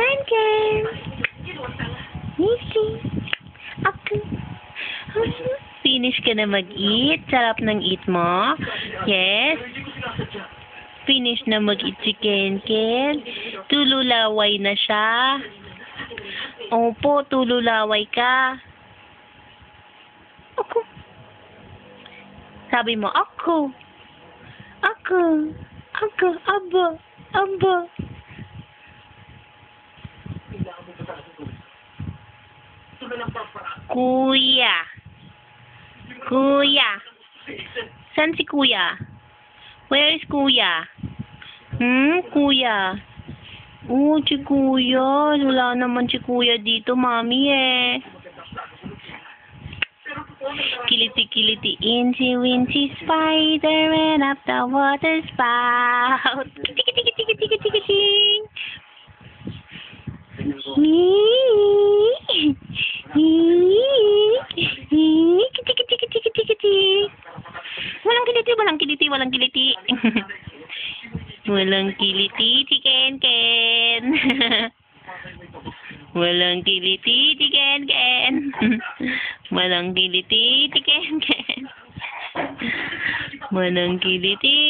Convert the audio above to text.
Ken Ken. Nisi. Ako. Finish ka na mag-eat? Sarap ng eat mo? Yes? Finish na mag-eat si Ken Ken? Tululaway na siya? Opo, tululaway ka. Ako. Sabi mo, ako. Ako. Ako. Aba. Aba. Kuya. Kuya. Saan si Kuya? Where is Kuya? Kuya. Oh, si Kuya. Wala naman si Kuya dito, Mami eh. Kiliti-kiliti incy wincy spider ran up the water spout. Kiti-kiti-kiti-kiti-kiti-kiti. Kiti-kiti-kiti-kiti-kiti. Walang kiliti, walang kiliti, walang kiliti. Walang kiliti si Ken Ken. Walang kiliti si Ken Ken. Walang kiliti si Ken Ken. Walang kiliti